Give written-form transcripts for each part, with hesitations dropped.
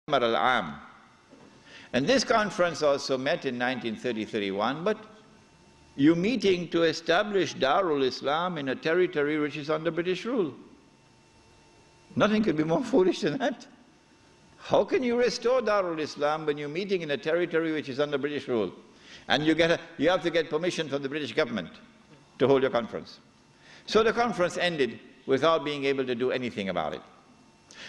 Al-Am. And this conference also met in 1930-31, but you're meeting to establish Darul Islam in a territory which is under British rule. Nothing could be more foolish than that. How can you restore Darul Islam when you're meeting in a territory which is under British rule? And you have to get permission from the British government to hold your conference. So the conference ended without being able to do anything about it.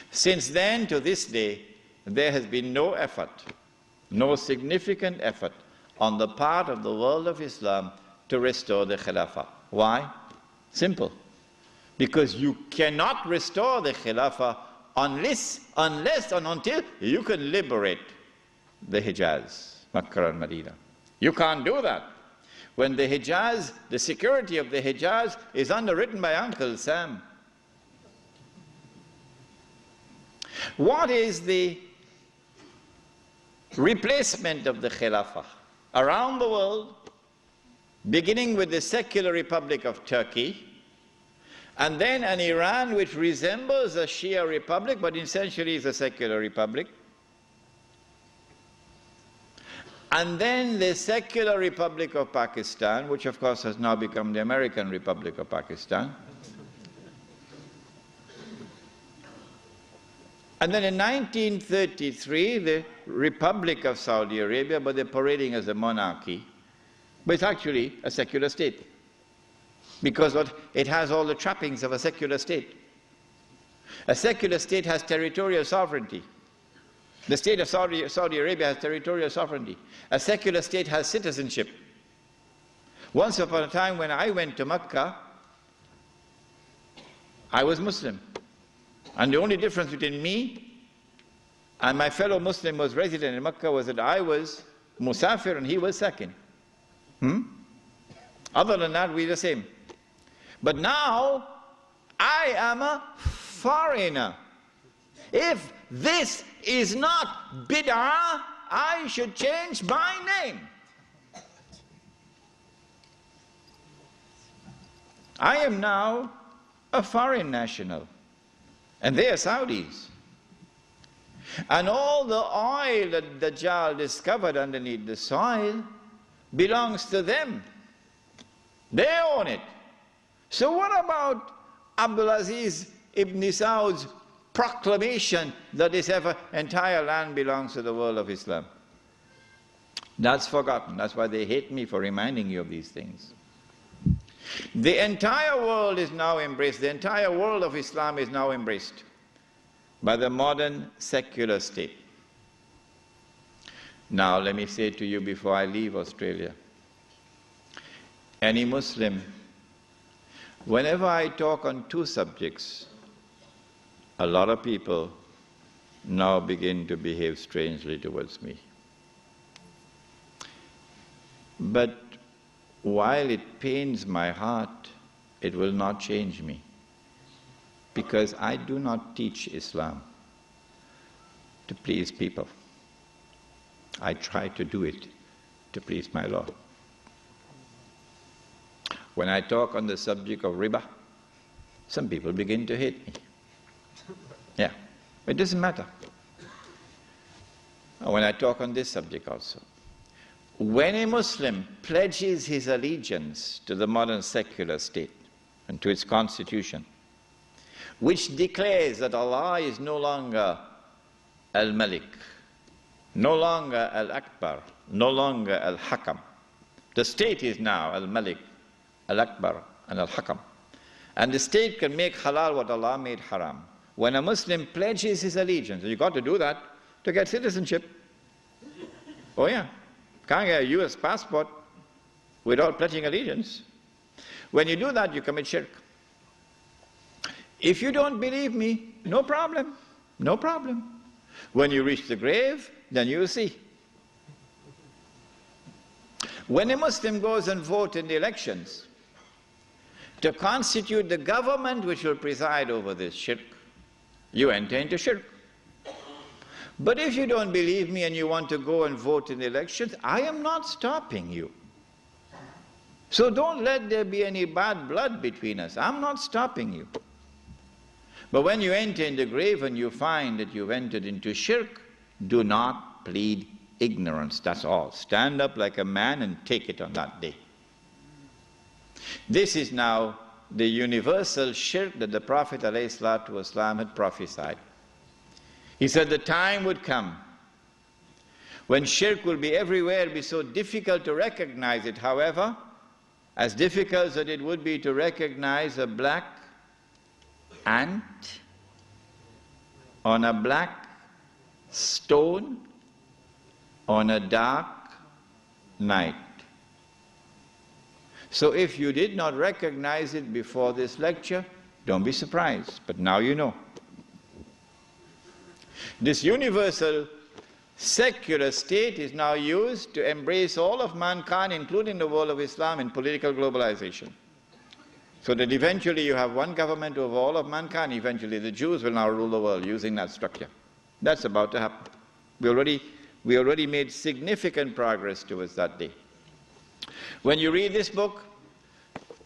Since then to this day, there has been no effort, no significant effort on the part of the world of Islam to restore the Khilafah. Why? Simple. Because you cannot restore the Khilafah unless and until you can liberate the Hijaz, Makkah and Medina. You can't do that. When the Hijaz, the security of the Hijaz is underwritten by Uncle Sam. What is the replacement of the Khilafah? Around the world, beginning with the secular Republic of Turkey, and then an Iran which resembles a Shia republic, but essentially is a secular republic, and then the secular Republic of Pakistan, which of course has now become the American Republic of Pakistan. And then in 1933, the Republic of Saudi Arabia, but they're parading as a monarchy, but it's actually a secular state, because it has all the trappings of a secular state. A secular state has territorial sovereignty. The state of Saudi Arabia has territorial sovereignty. A secular state has citizenship. Once upon a time when I went to Mecca, I was Muslim. And the only difference between me and my fellow Muslim who was resident in Mecca was that I was Musafir and he was Sakin. Other than that, we're the same. But now, I am a foreigner. If this is not bid'ah, I should change my name. I am now a foreign national. And they are Saudis. And all the oil that Dajjal discovered underneath the soil belongs to them. They own it. So what about Abdulaziz ibn Saud's proclamation that this entire land belongs to the world of Islam? That's forgotten. That's why they hate me for reminding you of these things. The entire world is now embraced, the entire world of Islam is now embraced by the modern secular state. Now let me say to you before I leave Australia, any Muslim, whenever I talk on two subjects, a lot of people now begin to behave strangely towards me. But while it pains my heart, it will not change me, because I do not teach Islam to please people. I try to do it to please my Lord. When I talk on the subject of riba, some people begin to hate me. Yeah, it doesn't matter. When I talk on this subject also, when a Muslim pledges his allegiance to the modern secular state and to its constitution, which declares that Allah is no longer Al-Malik, no longer Al-Akbar, no longer Al-Hakam. The state is now Al-Malik, Al-Akbar, and Al-Hakam. And the state can make halal what Allah made haram. When a Muslim pledges his allegiance, and you've got to do that to get citizenship. Oh yeah. Can't get a US passport without pledging allegiance. When you do that, you commit shirk. If you don't believe me, no problem, no problem. When you reach the grave, then you'll see. When a Muslim goes and votes in the elections to constitute the government which will preside over this shirk, you enter into shirk. But if you don't believe me and you want to go and vote in the elections, I am not stopping you. So don't let there be any bad blood between us. I'm not stopping you. But when you enter in the grave and you find that you've entered into shirk, Do not plead ignorance, that's all. Stand up like a man and take it on that day. This is now the universal shirk that the Prophet ﷺ had prophesied. He said the time would come when shirk will be everywhere, it'll be so difficult to recognize it. However, as difficult as it would be to recognize a black ant on a black stone on a dark night. So if you did not recognize it before this lecture, don't be surprised, but now you know. This universal secular state is now used to embrace all of mankind, including the world of Islam, in political globalization. So that eventually you have one government over all of mankind, eventually the Jews will now rule the world using that structure. That's about to happen. We already made significant progress towards that day. When you read this book,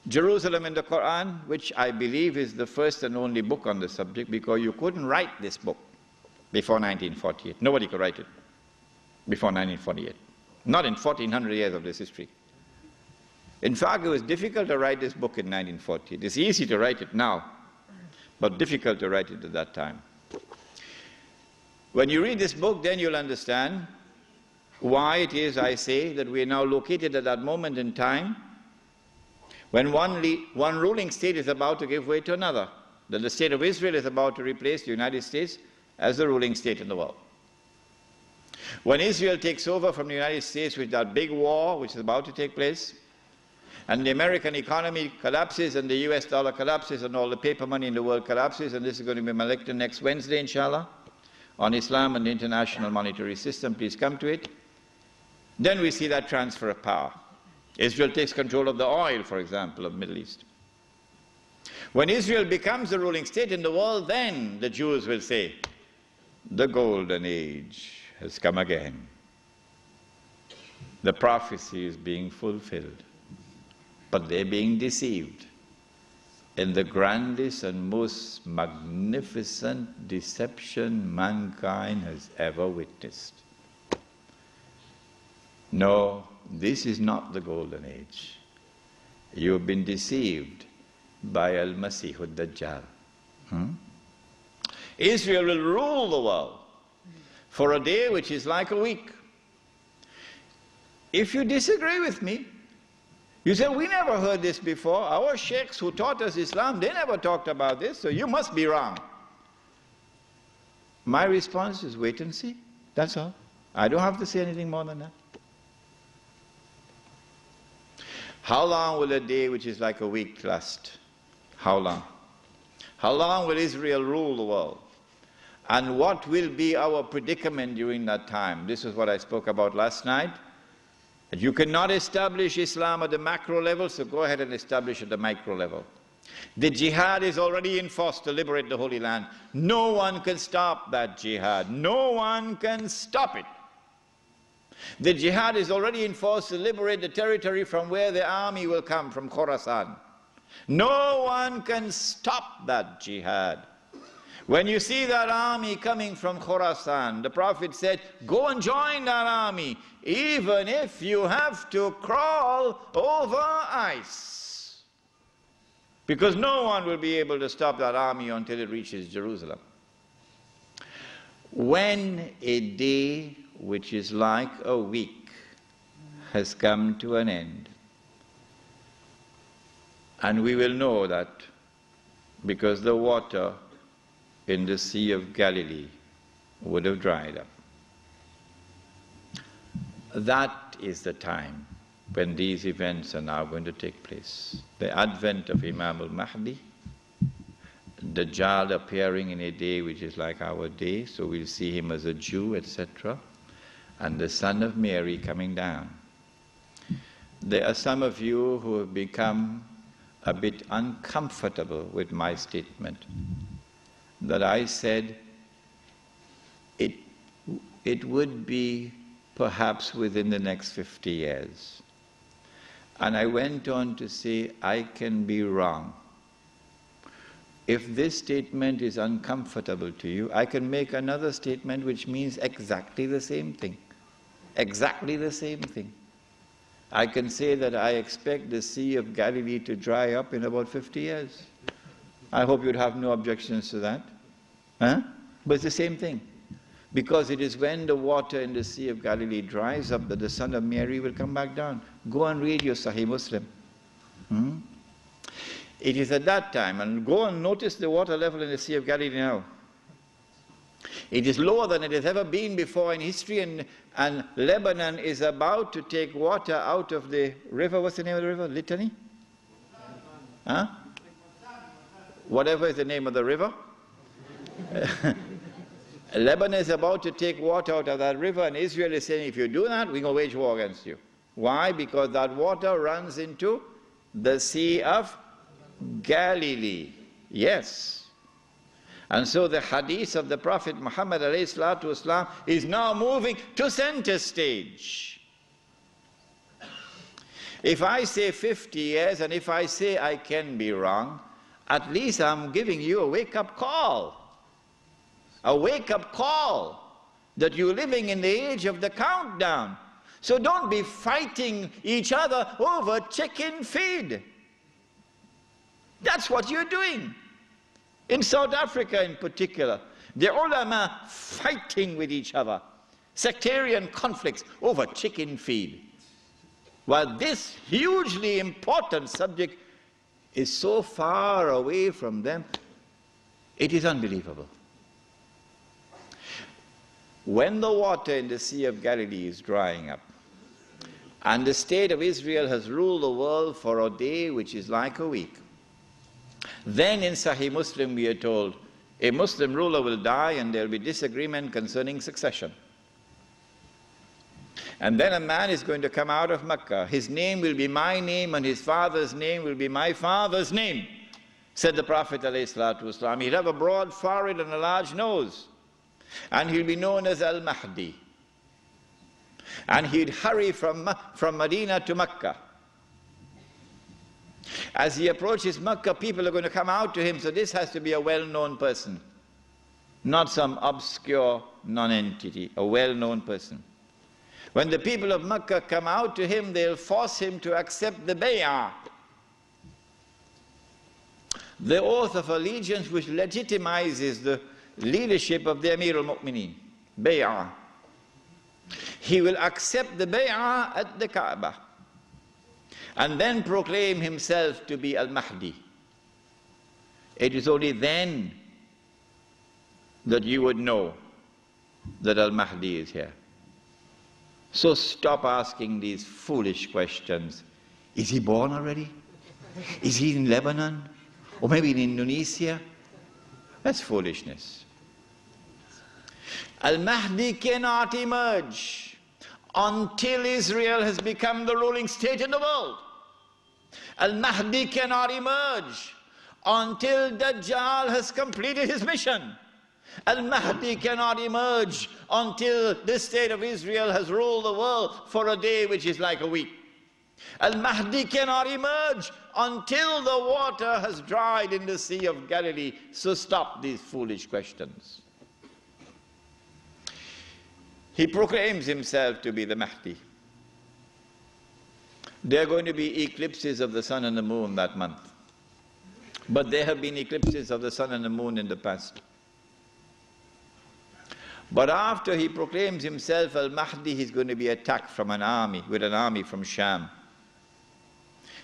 Jerusalem in the Quran, which I believe is the first and only book on the subject, because you couldn't write this book before 1948. Nobody could write it before 1948. Not in 1400 years of this history. In fact, it was difficult to write this book in 1948. It's easy to write it now, but difficult to write it at that time. When you read this book, then you'll understand why it is, I say, that we are now located at that moment in time when one ruling state is about to give way to another. That the state of Israel is about to replace the United States as the ruling state in the world. When Israel takes over from the United States with that big war which is about to take place, and the American economy collapses and the US dollar collapses and all the paper money in the world collapses, and this is going to be my lecture next Wednesday, inshallah, on Islam and the international monetary system, please come to it. Then we see that transfer of power. Israel takes control of the oil, for example, of the Middle East. When Israel becomes the ruling state in the world, then the Jews will say, the golden age has come again. The prophecy is being fulfilled. But they're being deceived in the grandest and most magnificent deception mankind has ever witnessed. No, this is not the golden age. You've been deceived by Al-Masih ad-Dajjal. Israel will rule the world for a day which is like a week. If you disagree with me, you say, we never heard this before. Our sheikhs who taught us Islam, they never talked about this, so you must be wrong. My response is wait and see. That's all. I don't have to say anything more than that. How long will a day which is like a week last? How long? How long will Israel rule the world? And what will be our predicament during that time? This is what I spoke about last night. That you cannot establish Islam at the macro level, so go ahead and establish at the micro level. The jihad is already in force to liberate the Holy Land. No one can stop that jihad. No one can stop it. The jihad is already in force to liberate the territory from where the army will come, from Khorasan. No one can stop that jihad. When you see that army coming from Khorasan, the Prophet said, go and join that army, even if you have to crawl over ice. Because no one will be able to stop that army until it reaches Jerusalem. When a day which is like a week has come to an end, and we will know that because the water in the Sea of Galilee would have dried up. That is the time when these events are now going to take place. The advent of Imam Al-Mahdi, Dajjal appearing in a day which is like our day, so we'll see him as a Jew, etc., and the Son of Mary coming down. There are some of you who have become a bit uncomfortable with my statement that I said it would be perhaps within the next 50 years. And I went on to say I can be wrong. If this statement is uncomfortable to you, I can make another statement which means exactly the same thing. Exactly the same thing. I can say that I expect the Sea of Galilee to dry up in about 50 years. I hope you'd have no objections to that. Huh? But it's the same thing. Because it is when the water in the Sea of Galilee dries up that the Son of Mary will come back down. Go and read your Sahih Muslim. It is at that time, and go and notice the water level in the Sea of Galilee now. It is lower than it has ever been before in history, and Lebanon is about to take water out of the river. What's the name of the river? Litany? Huh? Whatever is the name of the river. Lebanon is about to take water out of that river, and Israel is saying, if you do that, we're going to wage war against you. Why? Because that water runs into the Sea of Galilee. Yes. And so the hadith of the Prophet Muhammad ﷺ is now moving to center stage. If I say 50 years, and if I say I can be wrong, at least I'm giving you a wake-up call. A wake-up call that you're living in the age of the countdown. So don't be fighting each other over chicken feed. That's what you're doing. In South Africa in particular, the ulama fighting with each other, sectarian conflicts over chicken feed. While this hugely important subject is so far away from them, it is unbelievable. When the water in the Sea of Galilee is drying up, and the state of Israel has ruled the world for a day which is like a week, then in Sahih Muslim we are told, a Muslim ruler will die and there will be disagreement concerning succession. And then a man is going to come out of Mecca. His name will be my name and his father's name will be my father's name, said the Prophet ﷺ. He'll have a broad forehead and a large nose. And he'll be known as Al-Mahdi. And he'd hurry from Medina to Mecca. As he approaches Mecca, people are going to come out to him, so this has to be a well-known person. Not some obscure non-entity, a well-known person. When the people of Mecca come out to him, they'll force him to accept the bay'ah, the oath of allegiance which legitimizes the leadership of the Amir al-Mu'mineen, bay'ah. He will accept the bay'ah at the Kaaba and then proclaim himself to be Al-Mahdi. It is only then that you would know that Al-Mahdi is here. So stop asking these foolish questions. Is he born already? Is he in Lebanon? Or maybe in Indonesia? That's foolishness. Al-Mahdi cannot emerge until Israel has become the ruling state in the world. Al-Mahdi cannot emerge until Dajjal has completed his mission. Al-Mahdi cannot emerge until this state of Israel has ruled the world for a day which is like a week. Al-Mahdi cannot emerge until the water has dried in the Sea of Galilee. So stop these foolish questions. He proclaims himself to be the Mahdi. There are going to be eclipses of the sun and the moon that month. But there have been eclipses of the sun and the moon in the past. But after he proclaims himself Al-Mahdi, he's going to be attacked from an army, with an army from Sham.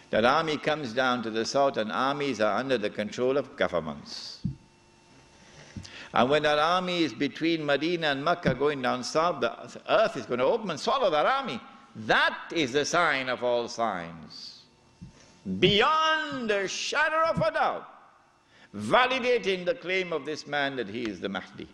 That army comes down to the south, and armies are under the control of governments. And when that army is between Medina and Mecca going down south, the earth is going to open and swallow that army. That is the sign of all signs. Beyond a shadow of a doubt, validating the claim of this man that he is the Mahdi.